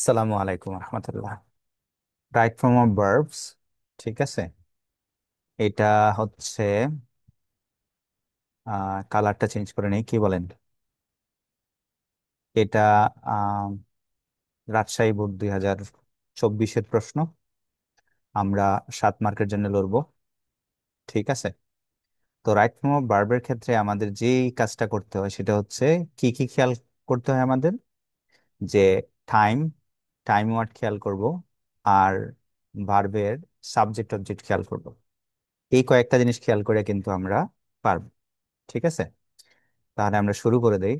আসসালামু আলাইকুম রহমতুল্লাহ। Right form of verbs, ঠিক আছে। এটা হচ্ছে কালারটা চেঞ্জ করে নেই, কি বলেন? এটা আহ, রাজশাহী বোর্ড 2024-এর প্রশ্ন। আমরা 7 মার্কের জন্য লড়বো, ঠিক আছে। তো রাইট ফর্ম অফ ভার্বের ক্ষেত্রে আমাদের যে কাজটা করতে হয় সেটা হচ্ছে কি কি খেয়াল করতে হয় আমাদের, যে টাইম, টাইম ওয়ার্ড খেয়াল করব, আর ভার্বের সাবজেক্ট অবজেক্ট খেয়াল করব। এই কয়েকটা জিনিস খেয়াল করে কিন্তু আমরা পারবো, ঠিক আছে। তাহলে আমরা শুরু করে দেই।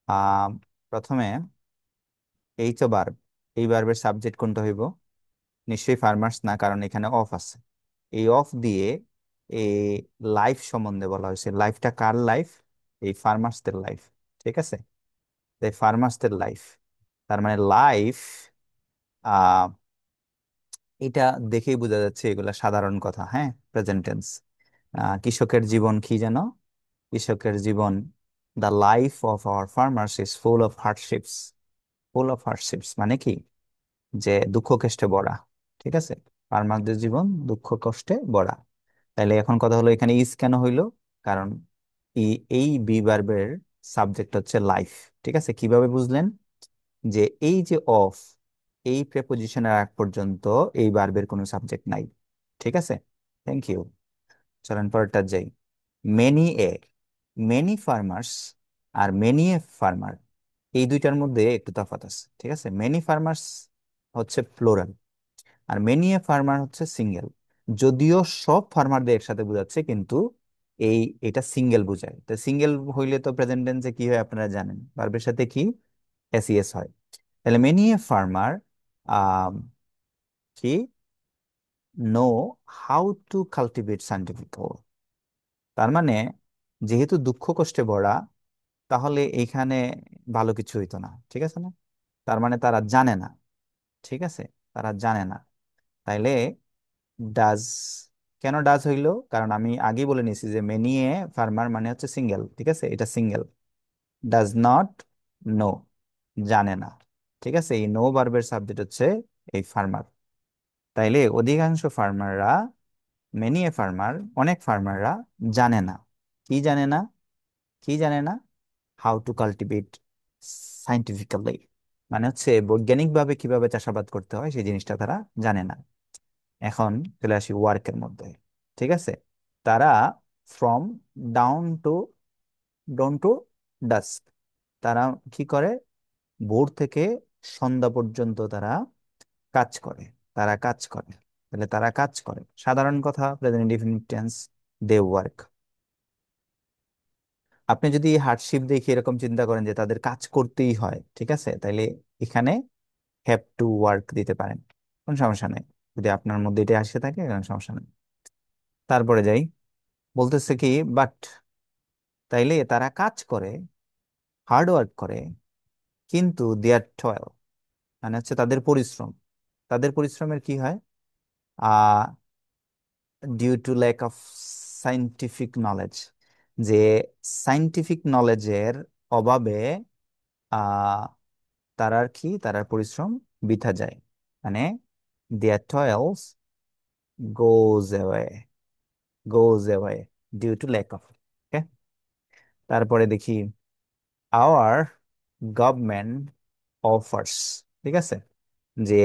আহ প্রথমে এই তো ভার্ব, এই ভার্বের সাবজেক্ট কোনটা হইব? নিশ্চয়ই ফার্মার্স না, কারণ এখানে অফ আছে। এই অফ দিয়ে এই লাইফ সম্বন্ধে বলা হয়েছে। লাইফটা কার লাইফ? এই ফার্মার্সদের লাইফ, ঠিক আছে। এই ফার্মার্সদের লাইফ, তার মানে লাইফ। আহ এটা দেখেই বোঝা যাচ্ছে এগুলা সাধারণ কথা, হ্যাঁ, প্রেজেন্ট টেন্স। কৃষকের জীবন কি যেন? কৃষকের জীবন, the life of our farmers is full of hardships. Full of hardships মানে কি? যে দুঃখ কষ্টে ভরা, ঠিক আছে। ফার্মারদের জীবন দুঃখ কষ্টে ভরা। তাহলে এখন কথা হলো, এখানে ইজ কেন হইলো? কারণ এই বি ভার্বের সাবজেক্ট হচ্ছে লাইফ, ঠিক আছে। কিভাবে বুঝলেন? যে এই যে অফ, এই প্রেপোজিশনের আগ পর্যন্ত এই ভার্বের কোনো সাবজেক্ট নাই, ঠিক আছে। Thank you. চলেন পরেরটা যাই। মেনি এ, মেনি ফার্মার্স আর মেনি এ ফার্মার, এই দুইটার মধ্যে একটু তফাৎ আছে, ঠিক আছে। মেনি ফার্মার্স হচ্ছে প্লোরাল, আর মেনি এ ফার্মার হচ্ছে সিঙ্গেল। যদিও সব ফার্মারদের একসাথে বোঝাচ্ছে, কিন্তু এই এটা সিঙ্গেল বোঝায়। তো সিঙ্গেল হইলে তো প্রেজেন্ট টেন্সে কি হয় আপনারা জানেন, ভার্বের সাথে কি এসইএস হয়। তাহলে মেনি এ ফার্মার কি know how to cultivate scientific. তার মানে যেহেতু দুঃখ কষ্টে ভরা, তাহলে এইখানে ভালো কিছু হইতো না, ঠিক আছে না। তার মানে তারা জানে না, ঠিক আছে, তারা জানে না। তাইলে ডাজ, কেন ডাজ হইলো? কারণ আমি আগেই বলে নিয়েছি যে মেনি এ ফার্মার মানে হচ্ছে সিঙ্গেল, ঠিক আছে, এটা সিঙ্গেল। ডাজ নট নো, জানে না, ঠিক আছে। এই নো ভার্বের সাবজেক্ট হচ্ছে এই ফার্মার। তাইলে অধিকাংশ ফার্মাররা, মেনি এ ফার্মার, অনেক ফার্মাররা জানে না। কি জানে না? কি জানে না? হাউ টু কাল্টিভেট সাইন্টিফিক্যালি, মানে হচ্ছে বৈজ্ঞানিকভাবে কিভাবে চাষাবাদ করতে হয় সেই জিনিসটা তারা জানে না। এখন চলে আসি ওয়ার্কের মধ্যে, ঠিক আছে। তারা ফ্রম ডাউন টু ডাস্ক, তারা কি করে? ভোর থেকে সন্ধ্যা পর্যন্ত তারা কাজ করে। তারা কাজ করে, তাহলে তারা কাজ করে সাধারণ কথা, present indefinite tense, they work. আপনি যদি হার্ডশিপ দেখে এরকম চিন্তা করেন যে তাদের কাজ করতেই হয়, ঠিক আছে, তাইলে এখানে হ্যাভ টু ওয়ার্ক দিতে পারেন, কোনো সমস্যা নেই। যদি আপনার মধ্যে এটা আসে থাকে, কোনো সমস্যা নেই। তারপরে যাই, বলতেছে কি বাট, তাইলে তারা কাজ করে, হার্ড ওয়ার্ক করে, কিন্তু দেয়ার টয়েল মানে হচ্ছে তাদের পরিশ্রম। তাদের পরিশ্রমের কি হয়? Ah due to lack of scientific knowledge, যে সাইন্টিফিক নলেজের অভাবে আহ তারার কি, তারার পরিশ্রম বৃথা যায়। মানে their toils goes away, goes away due to lack of. Okay, তারপরে দেখি আওয়ার গভর্নমেন্ট অফার্স, ঠিক আছে। যে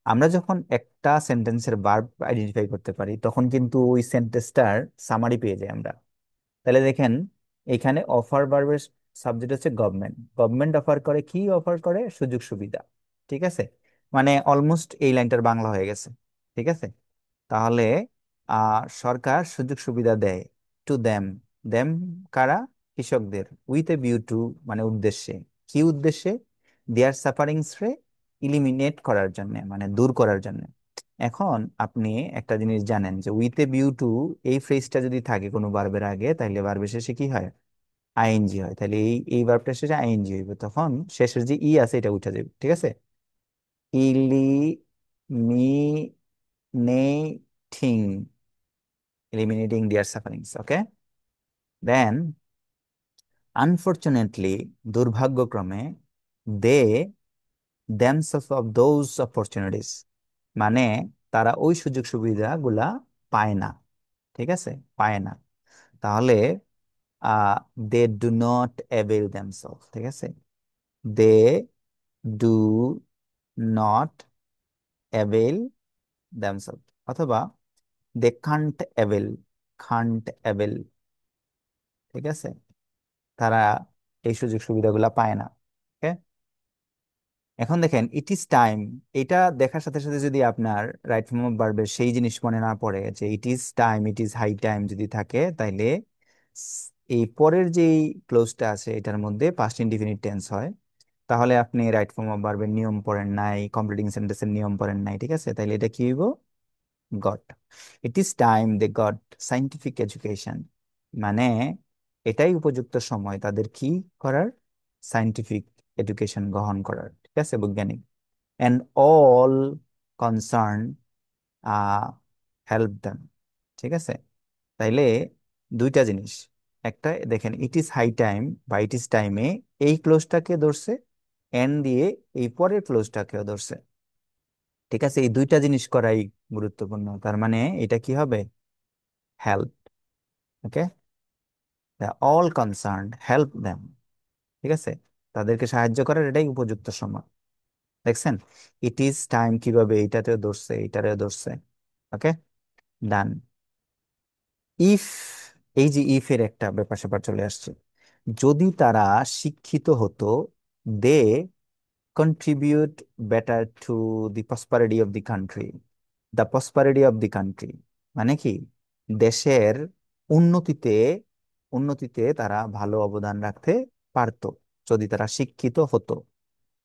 আমরা যখন একটা সেন্টেন্সের ভার্ব আইডেন্টিফাই করতে পারি, তখন কিন্তু ওই সেন্টেন্সটার সামারি পেয়ে যাই আমরা। তাহলে দেখেন, এখানে অফার ভার্বের সাবজেক্ট হচ্ছে গভর্নমেন্ট। গভর্নমেন্ট অফার করে কি? অফার করে সুযোগ সুবিধা, ঠিক আছে। মানে অলমোস্ট এই লাইনটার বাংলা হয়ে গেছে, ঠিক আছে। তাহলে সরকার সুযোগ সুবিধা দেয় টু দেম। দেম কারা? কৃষকদের। উইথ এ ভিউ টু মানে উদ্দেশ্যে। কি উদ্দেশ্যে? দেয়ার সাফারিংস রে ইলিমিনেট করার জন্য, মানে দূর করার জন্য। এখন আপনি একটা জিনিস জানেন যে উইথ এ ভিউ টু, এই ফ্রেজটা যদি থাকে কোনো ভার্বের আগে, তাহলে ভার্বের শেষে কি হয়? আইএনজি হয়। তাহলে এই ভার্বটা শেষে আইএনজি হইবে, তখন শেষের যে ই আছে এটা উঠে যাবে, ঠিক আছে। ইলিমিনেটিং, eliminating their sufferings, okay. Then unfortunately, দুর্ভাগ্যক্রমে, they themselves of those opportunities, মানে তারা ওই সুযোগ সুবিধাগুলা পায় না। ঠিক আছে, পায় না। তাহলে ah they do not avail themselves, ঠিক আছে, they do not avail themselves, অথবা they can't avail, can't avail, ঠিক আছে, তারা এই সুযোগ সুবিধাগুলা পায় না। Okay? এখন দেখেন ইট ইজ টাইম, এটা দেখার সাথে সাথে যদি আপনার রাইট ফর্ম অফ ভার্বের সেই জিনিস মনে না পড়ে যে it is time, it is high time যদি থাকে, তাইলে এই পরের যেই ক্লোজটা আছে এটার মধ্যে পাস্ট ইনডিফিনিট টেন্স হয়। তাহলে আপনি রাইট ফর্ম অফ ভার্বের নিয়ম পড়েন নাই, কমপ্লিটিং সেন্টেন্সের নিয়ম পড়েন নাই, ঠিক আছে, তাইলে এটা কি হইব? Got. It is time they got scientific education, মানে এটাই উপযুক্ত সময় তাদের কি করার? সাইন্টিফিক এডুকেশন গ্রহণ করার, ঠিক আছে, বৈজ্ঞানিক। And all concern help them, ঠিক আছে। তাইলে দুইটা জিনিস, একটা দেখেন ইট ইজ হাই টাইম বা ইট ইজ টাইমে এই ক্লোজটাকে ধরছে, এন্ড দিয়ে এই পরের ক্লোজটাকেও ধরছে, ঠিক আছে, এই দুইটা জিনিস করাই গুরুত্বপূর্ণ। তার মানে এটা কি হবে? হেল্প। ওকে, অল কনসার্ন হেল্প দেম, ঠিক আছে, তাদেরকে সাহায্য করার এটাই উপযুক্ত সময়। দেখছেন ইট ইজ টাইম কিভাবে এইটাতেও ধরছে, এইটারেও ধরছে। ওকে, ডান। ইফ, এই যে ইফ এর একটা ব্যাপার স্যাপার চলে আসছে, যদি তারা শিক্ষিত হতো, they contribute better to the prosperity of the country, the prosperity of the country, মানে কি দেশের উন্নতিতে, উন্নতিতে তারা ভালো অবদান রাখতে পারতো যদি তারা শিক্ষিত হতো।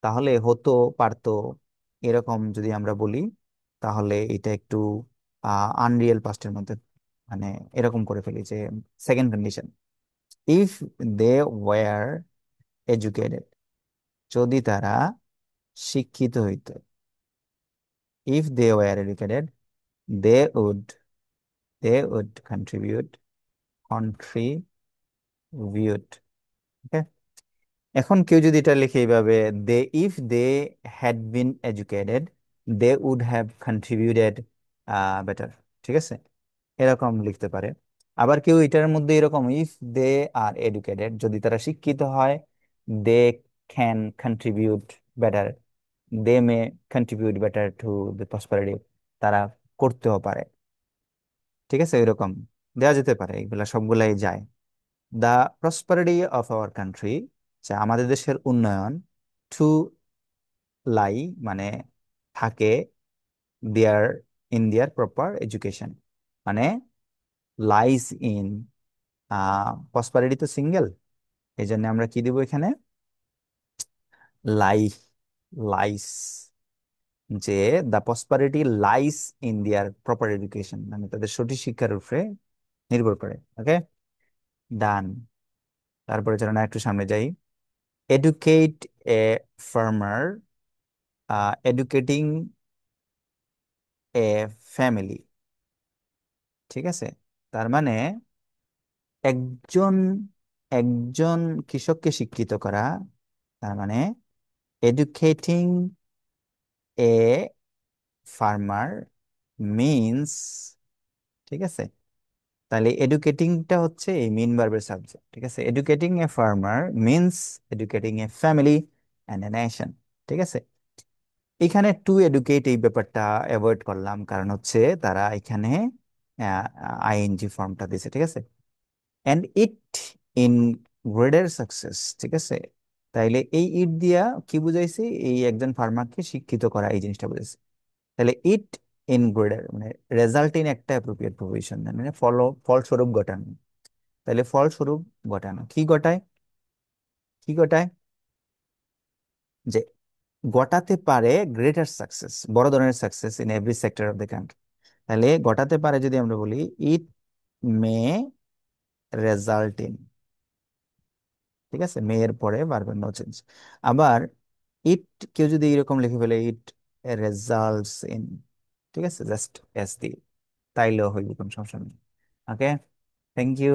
তাহলে হতো, পারতো, এরকম যদি আমরা বলি, তাহলে এটা একটু আনরিয়েল পাস্টের মধ্যে, মানে এরকম করে ফেলি যে second condition, if they were educated, যদি তারা শিক্ষিত হইতো, if they were educated, they would, they would contribute, contribute. এখন কেউ যদি এটা লিখে এইভাবে, they if they had been educated, they would have contributed better, ঠিক আছে, এরকম লিখতে পারে। আবার কেউ এটার মধ্যে এরকম, ইফ দে আর এডুকেটেড, যদি তারা শিক্ষিত হয়, they can contribute better, they may contribute better to the prosperity, তারা করতেও পারে, ঠিক আছে, এরকম দেওয়া যেতে পারে, এগুলা সবগুলাই যায়। The prosperity of our country, যা আমাদের দেশের উন্নয়ন, টু লাই মানে থাকে, দেয়ার, ইন দেয়ার প্রপার এডুকেশন, মানে লাইস ইন, প্রসপারিটি তো সিঙ্গেল, এই জন্য আমরা কি দিব এখানে? লাই, লাইস, যে the prosperity lies in their proper education, মানে তাদের সঠিক শিক্ষার উপরে নির্ভর করে। ওকে, ডান। তারপরে চলো না একটু সামনে যাই। Educate a farmer, educating A family, ঠিক আছে, তার মানে একজন, একজন কৃষককে শিক্ষিত করা, তার মানে এডুকেটিং এ ফার্মার মিন্স, ঠিক আছে, তাহলে এডুকেটিংটা হচ্ছে এই মেইন ভার্বের সাবজেক্ট, ঠিক আছে, educating a farmer means educating A family and a nation, ঠিক আছে। এখানে টু এডুকেট এই ব্যাপারটা অ্যাভয়েড করলাম, কারণ হচ্ছে তারা এখানে আইএনজি ফর্মটা দিছে, ঠিক আছে, অ্যান্ড ইট ইন গ্রেডের সাকসেস, ঠিক আছে, তাইলে এই ইট দিয়া কি বুঝাইছে? এই একজন ফার্মারকে শিক্ষিত করা, এই জিনিসটা বুঝাইছে। তাহলে ইট ইন গ্রেডের মানে রেজাল্ট ইন একটা অ্যাপ্রোপ্রিয়েট প্রভিশন, মানে ফলস্বরূপ ঘটানো। তাহলে ফলস্বরূপ ঘটানো কি ঘটায়? কি ঘটায়? যে ঘটাতে পারে গ্রেটার সাকসেস, বড় ধরনের success in every sector of the country. তাহলে ঘটাতে পারে যদি আমরা বলি ইট মে রেজাল্ট ইন, ঠিক আছে, মে এর পরে ভার্বের নো চেঞ্জ। আবার ইট, কেউ যদি এরকম লিখে ফেলে ইট রেজাল্টস ইন, ঠিক আছে, জাস্ট এস দি, তাইলেও হইবে, কোনো সমস্যা নেই। ওকে, থ্যাংক ইউ।